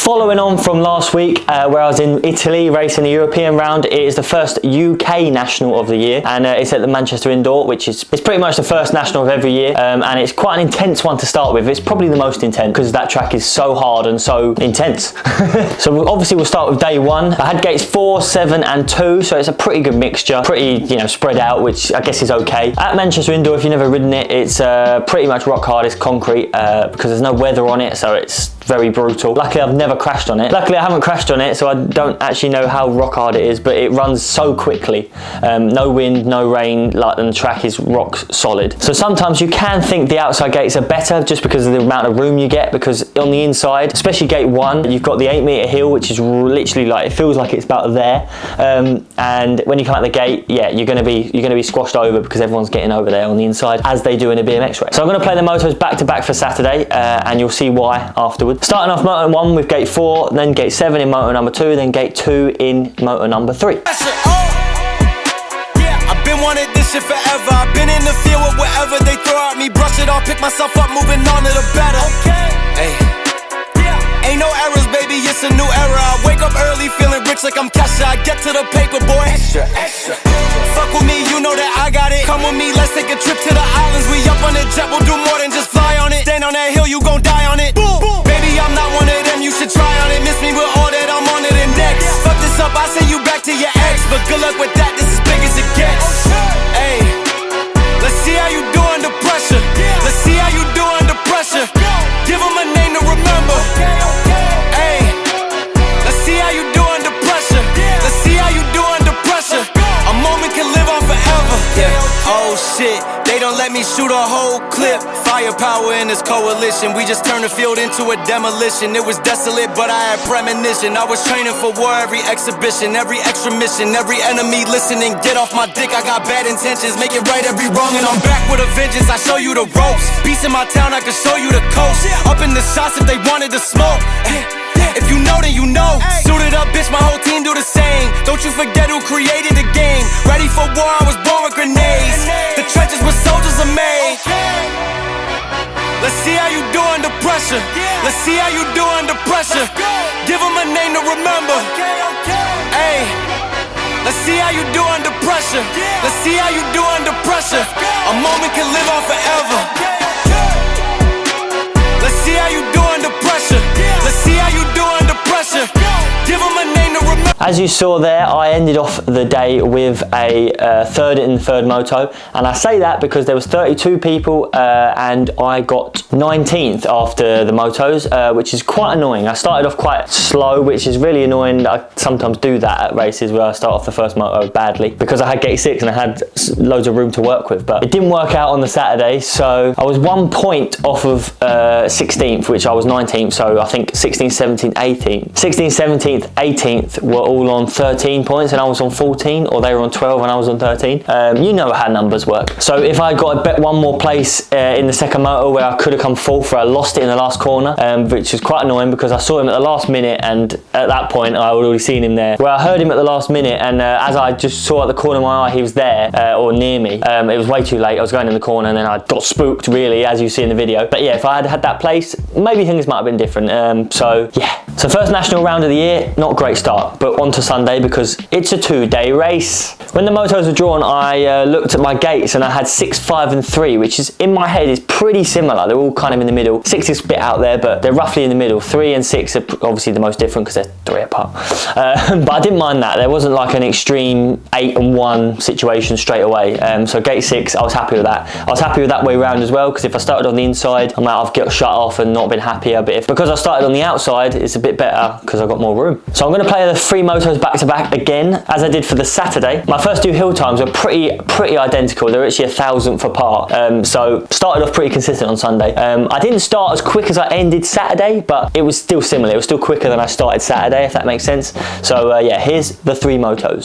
Following on from last week, where I was in Italy racing the European round, it is the first UK national of the year, and it's at the Manchester Indoor, which is pretty much the first national of every year, and it's quite an intense one to start with. It's probably the most intense because that track is so hard and so intense. So obviously we'll start with day one. I had gates 4, 7 and 2, so it's a pretty good mixture, pretty, you know, spread out, which I guess is okay. At Manchester Indoor, if you've never ridden it, it's pretty much rock hard. It's concrete because there's no weather on it, so it's very brutal. Luckily I've never crashed on it. Luckily I haven't crashed on it, so I don't actually know how rock hard it is, but it runs so quickly. No wind, no rain, and the track is rock solid. So sometimes you can think the outside gates are better just because of the amount of room you get, because on the inside, especially gate 1, you've got the 8-meter hill, which is literally like, it feels like it's about there. And when you come out the gate, yeah, you're gonna be squashed over because everyone's getting over there on the inside, as they do in a BMX race. So I'm gonna play the motos back to back for Saturday, and you'll see why afterwards. Starting off moto 1 with gate 4, then gate 7 in moto number 2, then gate 2 in moto number 3. Wanted this shit forever. I've been in the field with whatever they throw at me. Brush it off, pick myself up, moving on to the better. Hey. Ain't no errors, baby, it's a new era. I wake up early, feeling rich like I'm Kesha. I get to the paper, boy. Extra. Fuck with me, you know that I got it. Come with me, let's take a trip to the islands. We up on the jet, we'll do more than just fly on it. Stand on that hill, you gon' die on it. Boom. Baby, I'm not one of them, you should try on it. Miss me with all that, I'm on it and next. Fuck this up, I send you back to your ex. But good luck with that, this is big as it gets. Hey, let's see how you do under pressure. Let's see how you do under pressure. Give them a name to remember. Hey, let's see how you do under pressure. Let's see how you do under pressure. A moment can live on forever. Yeah. Oh shit, they don't let me shoot a whole clip. Firepower in this coalition. We just turned the field into a demolition. It was desolate, but I had premonition. I was training for war, every exhibition, every extra mission, every enemy listening. Get off my dick, I got bad intentions. Make it right every wrong, and I'm back with a vengeance. I show you the ropes. Peace in my town, I can show you the coast. Up in the shots if they wanted to smoke. If you know, then you know. Suited up, bitch, my whole team do the same. Don't you forget who created the game. Ready for war, I was born with grenades. The trenches where soldiers are made. Let's see how you do under pressure. Let's see how you do under pressure. Give them a name to remember. Hey, let's see how you do under pressure. Let's see how you do under pressure. A moment can live on forever. Let's see how you do under pressure. Let's see how you do under pressure. Give them a name to remember. As you saw there, I ended off the day with a third in the third moto, and I say that because there was 32 people and I got 19th after the motos, which is quite annoying. I started off quite slow, which is really annoying. I sometimes do that at races where I start off the first moto badly because I had gate 6 and I had loads of room to work with, but it didn't work out on the Saturday, so I was 1 point off of 16th, which I was 19th, so I think 16th, 17th, 18th. 16th, 17th, 18th were all on 13 points and I was on 14, or they were on 12 and I was on 13. You know how numbers work. So if I got a bet one more place in the second moto where I could have come fourth, where I lost it in the last corner, which was quite annoying because I saw him at the last minute, and at that point I had already seen him there. Where I heard him at the last minute, and as I just saw at the corner of my eye he was there, or near me. It was way too late. I was going in the corner and then I got spooked, really, as you see in the video. But yeah, if I had had that place, maybe things might have been different. So yeah. So first national round of the year, not a great start, but on to Sunday because it's a 2-day race. When the motos were drawn, I looked at my gates and I had 6, 5 and 3, which is in my head is pretty similar. They're all kind of in the middle. 6 is a bit out there, but they're roughly in the middle. 3 and 6 are obviously the most different because they're 3 apart. But I didn't mind that. There wasn't like an extreme 8 and 1 situation straight away. So gate 6, I was happy with that. I was happy with that way round as well, because if I started on the inside, I might have got shut off and not been happier. But because I started on the outside, it's a bit better because I've got more room. So I'm going to play the 3 motos back to back again, as I did for the Saturday. My first 2 hill times were pretty identical. They're actually 1,000th apart. So started off pretty consistent on Sunday. I didn't start as quick as I ended Saturday, but it was still similar. It was still quicker than I started Saturday, if that makes sense. So yeah, here's the 3 motos.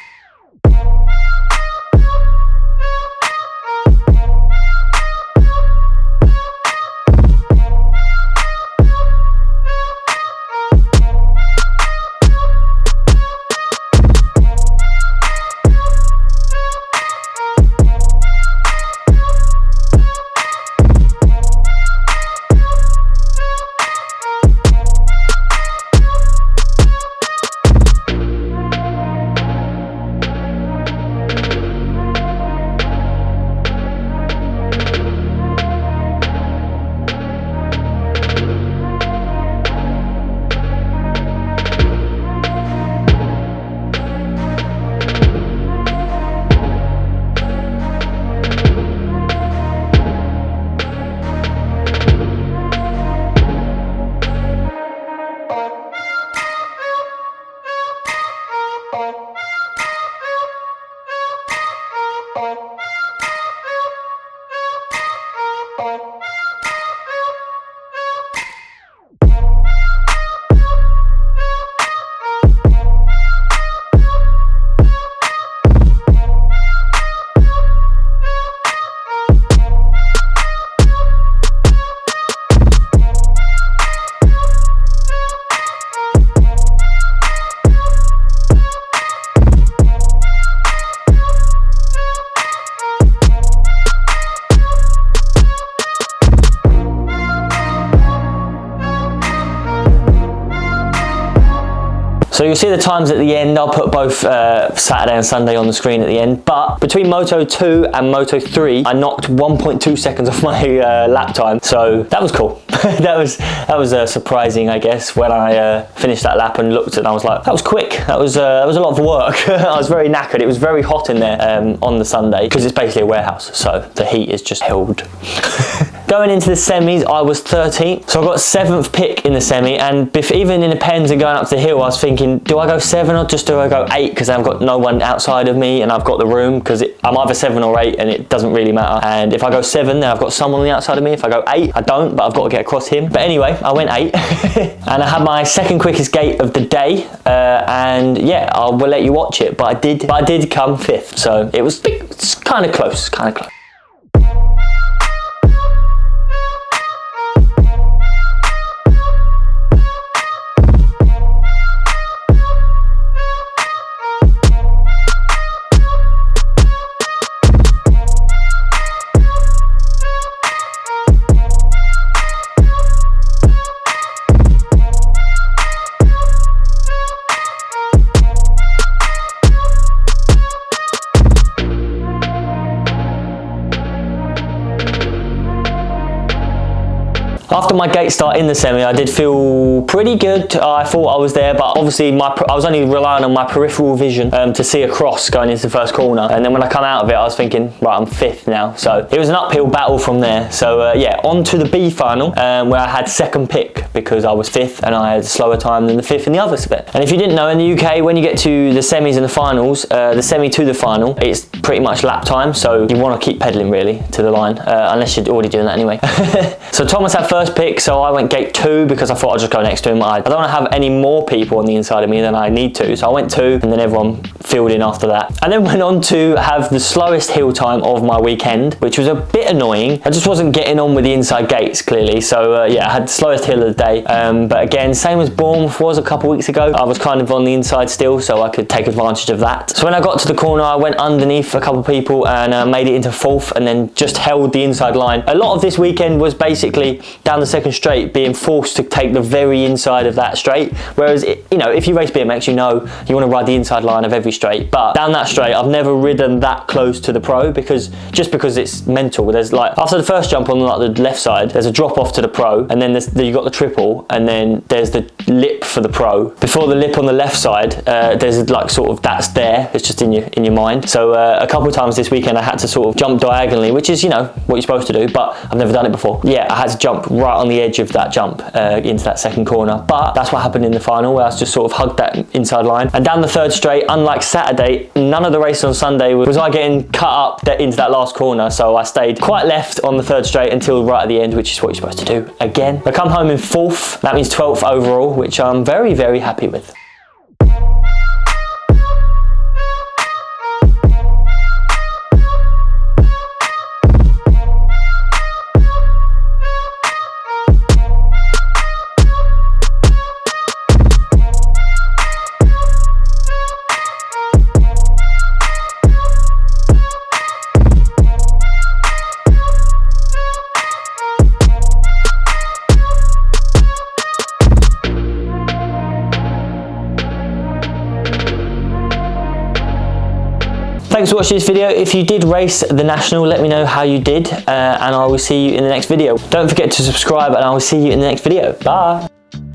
So you'll see the times at the end. I'll put both Saturday and Sunday on the screen at the end. But between Moto 2 and Moto 3, I knocked 1.2 seconds off my lap time. So that was cool. that was surprising, I guess, when I finished that lap and looked at it. I was like, that was quick. That was a lot of work. I was very knackered. It was very hot in there on the Sunday because it's basically a warehouse, so the heat is just held. Going into the semis, I was 13th, so I got 7th pick in the semi, and even in the pens and going up to the hill, I was thinking, do I go 7 or just do I go 8, because I've got no one outside of me and I've got the room, because I'm either 7 or 8 and it doesn't really matter. And if I go 7, then I've got someone on the outside of me. If I go 8, I don't, but I've got to get across him. But anyway, I went 8 and I had my second quickest gate of the day, and yeah, I will let you watch it, but I did come 5th, so it's kind of close, After my gate start in the semi, I did feel pretty good. I thought I was there, but obviously I was only relying on my peripheral vision to see across going into the first corner. And then when I come out of it, I was thinking, right, I'm 5th now. So it was an uphill battle from there. So yeah, on to the B final, where I had 2nd pick because I was 5th and I had a slower time than the 5th in the other split. And if you didn't know, in the UK, when you get to the semis and the finals, the semi to the final, it's pretty much lap time. So you want to keep pedaling really to the line, unless you're already doing that anyway. So Thomas had first pick, so I went gate 2 because I thought I'd just go next to him. I don't want to have any more people on the inside of me than I need to, so I went 2 and then everyone filled in after that. And then went on to have the slowest hill time of my weekend, which was a bit annoying. I just wasn't getting on with the inside gates clearly, so yeah, I had the slowest hill of the day. But again, same as Bournemouth was a couple weeks ago, I was kind of on the inside still, so I could take advantage of that. So when I got to the corner, I went underneath a couple of people and made it into 4th, and then just held the inside line. A lot of this weekend was basically down the second straight being forced to take the very inside of that straight, whereas you know, if you race BMX, you know you want to ride the inside line of every straight, but down that straight I've never ridden that close to the pro because it's mental. There's like, after the first jump on like the left side, there's a drop off to the pro, and then you got the triple, and then there's the lip for the pro. Before the lip on the left side, there's like sort of, that's there, it's just in your mind. So a couple of times this weekend I had to sort of jump diagonally, which is, you know, what you're supposed to do, but I've never done it before. Yeah, I had to jump right on the edge of that jump into that second corner, but that's what happened in the final, where I just sort of hugged that inside line. And down the third straight, unlike Saturday, none of the races on Sunday was I getting cut up into that last corner, so I stayed quite left on the third straight until right at the end, which is what you're supposed to do again. I come home in 4th, that means 12th overall, which I'm very, very happy with. Thanks for watching this video. If you did race the National, let me know how you did, and I will see you in the next video. Don't forget to subscribe, and I will see you in the next video. Bye.